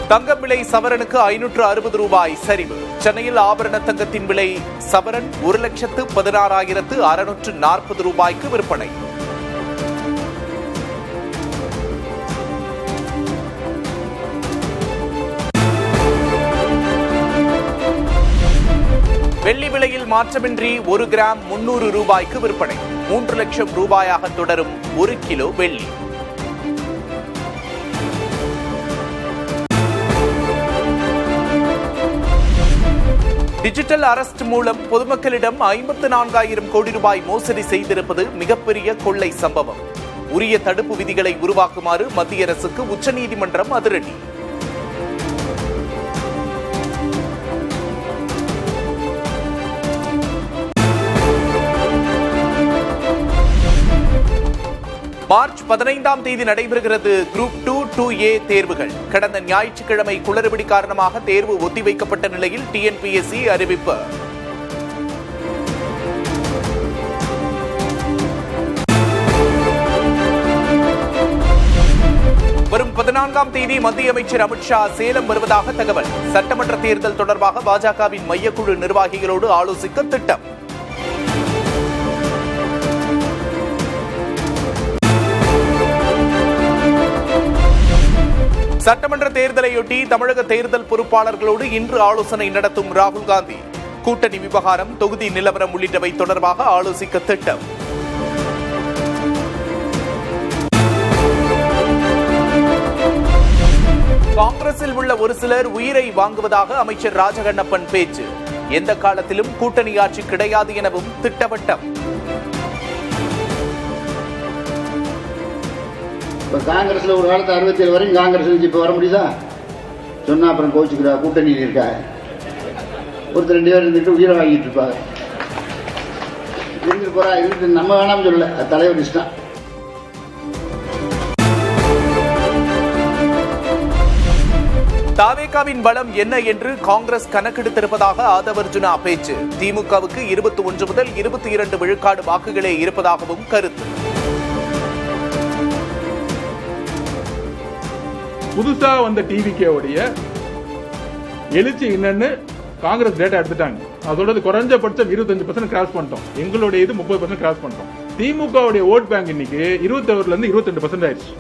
தங்கம் விலை சவரனுக்கு 560 ரூபாய் சரிவு. சென்னையில் ஆபரண தங்கத்தின் விலை சவரன் 1,16,640 ரூபாய்க்கு விற்பனை. வெள்ளி விலையில் மாற்றமின்றி 1 கிராம் 300 ரூபாய்க்கு விற்பனை. 3 லட்சம் ரூபாயாக தொடரும் 1 கிலோ வெள்ளி. டிஜிட்டல் அரெஸ்ட் மூலம் பொதுமக்களிடம் 54,000 கோடி ரூபாய் மோசடி செய்திருப்பது மிகப்பெரிய கொள்ளை சம்பவம். உரிய தடுப்பு விதிகளை உருவாக்குமாறு மத்திய அரசுக்கு உச்சநீதிமன்றம் அதிரடி. மார்ச் 15ஆம் தேதி நடைபெறுகிறது குரூப் 2, 2A தேர்வுகள். கடந்த ஞாயிற்றுக்கிழமை குளறுபடி காரணமாக தேர்வு ஒத்திவைக்கப்பட்ட நிலையில் TNPSC அறிவிப்பு. வரும் 14ஆம் தேதி மத்திய அமைச்சர் அமித்ஷா சேலம் வருவதாக தகவல். சட்டமன்ற தேர்தல் தொடர்பாக பாஜகவின் மையக்குழு நிர்வாகிகளோடு ஆலோசிக்க திட்டம். சட்டமன்ற தேர்தலையொட்டி தமிழக தேர்தல் பொறுப்பாளர்களோடு இன்று ஆலோசனை நடத்தும் ராகுல் காந்தி. கூட்டணி விவகாரம், தொகுதி நிலவரம் உள்ளிட்டவை தொடர்பாக ஆலோசிக்க திட்டம். காங்கிரஸில் உள்ள ஒரு சிலர் உயிரை வாங்குவதாக அமைச்சர் ராஜகண்ணப்பன் பேச்சு. எந்த காலத்திலும் கூட்டணி ஆட்சி கிடையாது எனவும் திட்டவட்டம். இப்போ காங்கிரஸில் ஒரு காலத்து 67 வரைக்கும் காங்கிரஸ் இப்போ வர முடியுதா? சொன்னால் அப்புறம் கோச்சுக்கிறா, கூட்டணியில் இருக்கா. ஒருத்தர் 2 பேர் இருந்துட்டு உயிரை வாங்கிட்டு இருப்பாங்க. இருந்துட்டு போகிறா, இருந்து நம்ம வேணாம்னு சொல்லலை, அது தலைவர் இஷ்டம். தாவேகாவின் பலம் என்ன என்று காங்கிரஸ் கணக்கெடுத்திருப்பதாக ஆதவர்ஜுனா பேச்சு. திமுகவுக்கு 21 முதல் 22 விழுக்காடு வாக்குகளே இருப்பதாகவும் கருத்து. புதுசாக வந்த டிவிகேவுடைய எழுச்சி என்னன்னு காங்கிரஸ் டேட்டா எடுத்துட்டாங்க. நான் சொல்றது குறைஞ்சபட்சம் 25% கிராஸ் பண்ணிட்டோம். எங்களுடைய இது 30% கிராஸ் பண்ணிட்டோம். திமுகவுடைய ஓட் பேங்க் இன்னைக்கு 21% 22% ஆயிடுச்சு.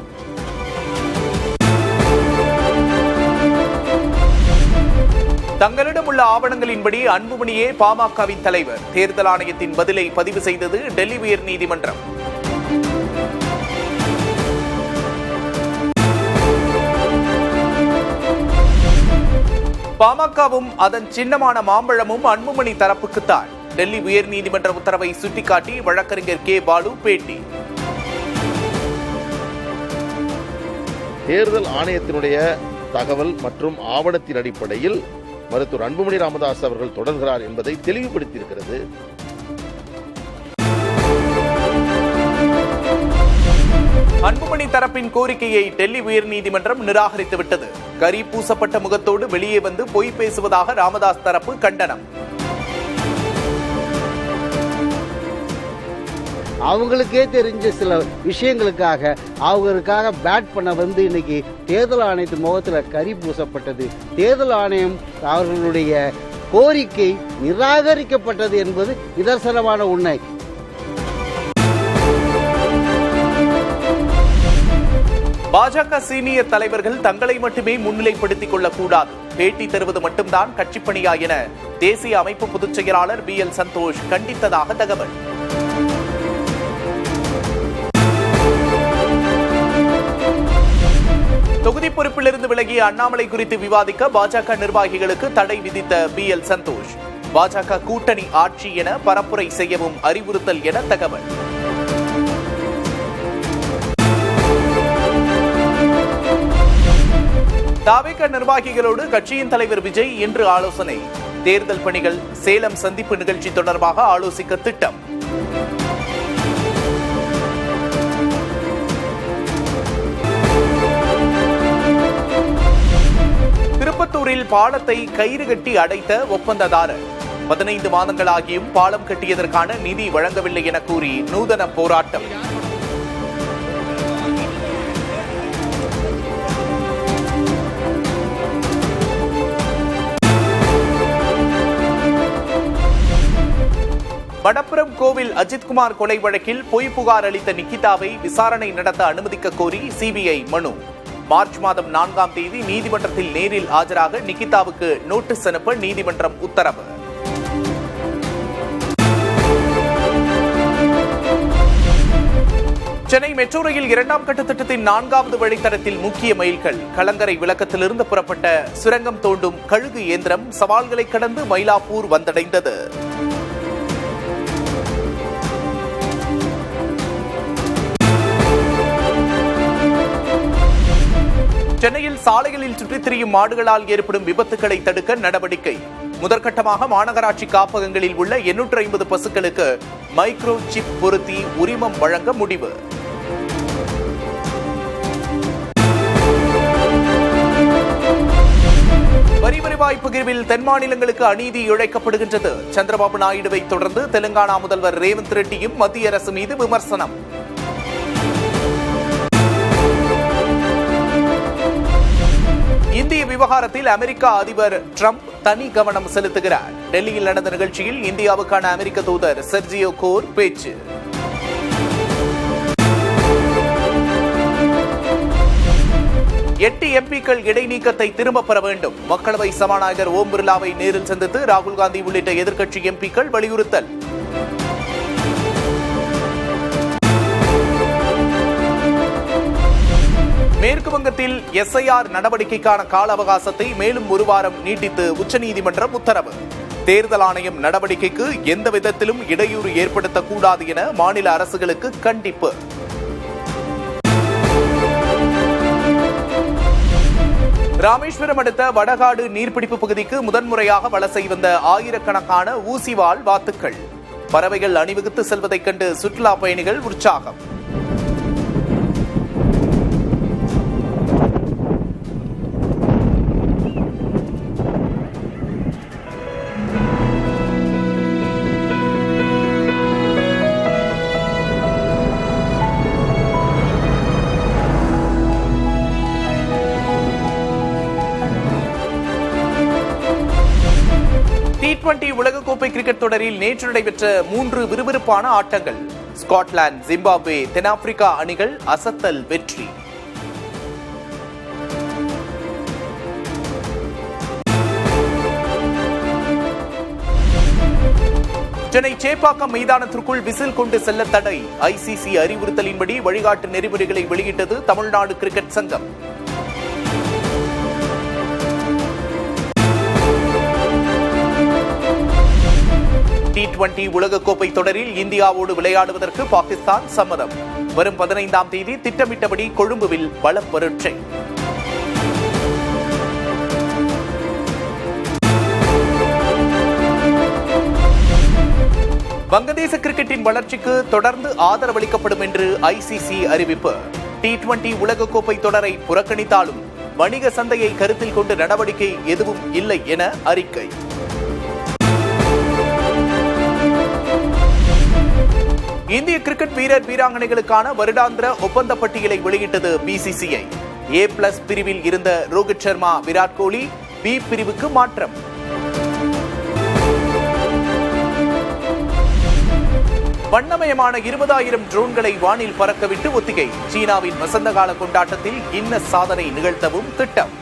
தங்களிடம் உள்ள ஆவணங்களின்படி அன்புமணியே பாமகவின் தலைவர். தேர்தல் ஆணையத்தின் பதிலை பதிவு செய்தது டெல்லி உயர்நீதிமன்றம். பாமகவும் அதன் சின்னமான மாம்பழமும் அன்புமணி தரப்புக்குத்தான். டெல்லி உயர்நீதிமன்ற உத்தரவை சுட்டிக்காட்டி வழக்கறிஞர் கே பாலு பேட்டி. தேர்தல் ஆணையத்தினுடைய தகவல் மற்றும் ஆவணத்தின் அடிப்படையில் மருத்துவர் அன்புமணி ராமதாஸ் அவர்கள் தொடர்கிறார் என்பதை தெளிவுபடுத்தியிருக்கிறது. அன்புமணி தரப்பின் கோரிக்கையை டெல்லி உயர்நீதிமன்றம் நிராகரித்துவிட்டது. கரி பூசப்பட்ட முகத்தோடு வெளியே வந்து பொய் பேசுவதாக ராமதாஸ் தரப்பு கண்டனம். அவங்களுக்கே தெரிஞ்ச சில விஷயங்களுக்காக அவங்களுக்காக பேட் பண்ண வந்து இன்னைக்கு தேர்தல் ஆணையத்தின் முகத்தில் கரி பூசப்பட்டது. தேர்தல் ஆணையம் அவர்களுடைய கோரிக்கை நிராகரிக்கப்பட்டது என்பது நிதர்சனமான உண்மை. பாஜக சீனியர் தலைவர்கள் தங்களை மட்டுமே முன்னிலைப்படுத்திக் கொள்ளக்கூடாது. பேட்டி தருவது மட்டும்தான் கட்சிப்பணியா என தேசிய அமைப்பு பொதுச் செயலாளர் BL சந்தோஷ் கண்டித்ததாக தகவல். தொகுதி பொறுப்பிலிருந்து விலகிய அண்ணாமலை குறித்து விவாதிக்க பாஜக நிர்வாகிகளுக்கு தடை விதித்த BL சந்தோஷ். பாஜக கூட்டணி ஆட்சி என பரப்புரை செய்யவும் அறிவுறுத்தல் என தகவல். தாவேக நிர்வாகிகளோடு கட்சியின் தலைவர் விஜய் இன்று ஆலோசனை. தேர்தல் பணிகள், சேலம் சந்திப்பு நிகழ்ச்சி தொடர்பாக ஆலோசிக்க திட்டம். திருப்பத்தூரில் பாலத்தை கயிறு கட்டி அடைத்த ஒப்பந்ததாரர். 15 மாதங்களாகியும் பாலம் கட்டியதற்கான நிதி வழங்கவில்லை என கூறி நூதன போராட்டம். கோவில் அஜித்குமார் கொலை வழக்கில் பொய் புகார் அளித்த நிகிதாவை விசாரணை நடத்த அனுமதிக்க கோரி சிபிஐ மனு. மார்ச் மாதம் 4ஆம் தேதி நீதிமன்றத்தில் நேரில் ஆஜராக நிகிதாவுக்கு நோட்டீஸ் அனுப்ப நீதிமன்றம் உத்தரவு. சென்னை மெட்ரோ ரயில் 2ஆம் கட்ட திட்டத்தின் 4வது வழித்தடத்தில் முக்கிய மைல்கள். கலங்கரை விளக்கத்திலிருந்து புறப்பட்ட சுரங்கம் தோண்டும் கழுகு இயந்திரம் சவால்களை கடந்து மயிலாப்பூர் வந்தடைந்தது. சென்னையில் சாலைகளில் சுற்றித் திரியும் மாடுகளால் ஏற்படும் விபத்துகளை தடுக்க நடவடிக்கை. முதற்கட்டமாக மாநகராட்சி காப்பகங்களில் உள்ள 850 பசுக்களுக்கு மைக்ரோ சிப் பொருத்தி உரிமம் வழங்க முடிவு. வரி வருவாய் பகிர்வில் தென் மாநிலங்களுக்கு அநீதி இழைக்கப்படுகின்றது. சந்திரபாபு நாயுடுவை தொடர்ந்து தெலுங்கானா முதல்வர் ரேவந்த் ரெட்டியும் மத்திய அரசு மீது விமர்சனம். இந்திய விவகாரத்தில் அமெரிக்க அதிபர் டிரம்ப் தனி கவனம் செலுத்துகிறார். டெல்லியில் நடந்த நிகழ்ச்சியில் இந்தியாவுக்கான அமெரிக்க தூதர் செர்ஜியோ கோர் பேச்சு. எட்டு எம்பிக்கள் இடைநீக்கத்தை திரும்பப் பெற வேண்டும். மக்களவை சபாநாயகர் ஓம் பிர்லாவை நேரில் சந்தித்து ராகுல் காந்தி உள்ளிட்ட எதிர்க்கட்சி எம்பிக்கள் வலியுறுத்தல். மேற்கு வங்கத்தில் எஸ்ஐஆர் நடவடிக்கைக்கான கால அவகாசத்தை மேலும் 1 வாரம் நீட்டித்து உச்சநீதிமன்றம் உத்தரவு. தேர்தல் ஆணையம் நடவடிக்கைக்கு எந்த விதத்திலும் இடையூறு ஏற்படுத்தக்கூடாது என மாநில அரசுகளுக்கு கண்டிப்பு. ராமேஸ்வரம் அடுத்த வடகாடு நீர்பிடிப்பு பகுதிக்கு முதன்முறையாக வலசை வந்த ஆயிரக்கணக்கான ஊசிவால் வாத்துக்கள். பறவைகள் அணிவகுத்து செல்வதைக் கண்டு சுற்றுலா பயணிகள் உற்சாகம். T20 உலகக்கோப்பை கிரிக்கெட் தொடரில் நேற்று நடைபெற்ற 3 விறுவிறுப்பான ஆட்டங்கள். ஸ்காட்லாந்து, ஜிம்பாப்வே, தென்னாப்பிரிக்கா அணிகள் அசத்தல் வெற்றி. சென்னை சேப்பாக்கம் மைதானத்திற்குள் விசில் கொண்டு செல்ல தடை. ICC அறிவுறுத்தலின்படி வழிகாட்டு நெறிமுறைகளை வெளியிட்டது தமிழ்நாடு கிரிக்கெட் சங்கம். T20 உலகக்கோப்பை தொடரில் இந்தியாவோடு விளையாடுவதற்கு பாகிஸ்தான் சம்மதம். வரும் 15ஆம் தேதி திட்டமிட்டபடி கொழும்புவில் பல பரீட்சை. வங்கதேச கிரிக்கெட்டின் வளர்ச்சிக்கு தொடர்ந்து ஆதரவளிக்கப்படும் என்று ICC அறிவிப்பு. T20 உலகக்கோப்பை தொடரை புறக்கணித்தாலும் வணிக சந்தையை கருத்தில் கொண்டு நடவடிக்கை எதுவும் இல்லை என அறிக்கை. இந்திய கிரிக்கெட் வீரர் வீராங்கனைகளுக்கான வருடாந்திர ஒப்பந்த பட்டியலை வெளியிட்டது BCCI. A+ பிரிவில் இருந்த ரோஹித் சர்மா, விராட் கோலி B பிரிவுக்கு மாற்றம். வண்ணமயமான 20,000 ட்ரோன்களை வானில் பறக்கவிட்டு ஒத்திகை. சீனாவின் வசந்தகால கொண்டாட்டத்தில் கின்னஸ் சாதனை நிகழ்த்தவும் திட்டம்.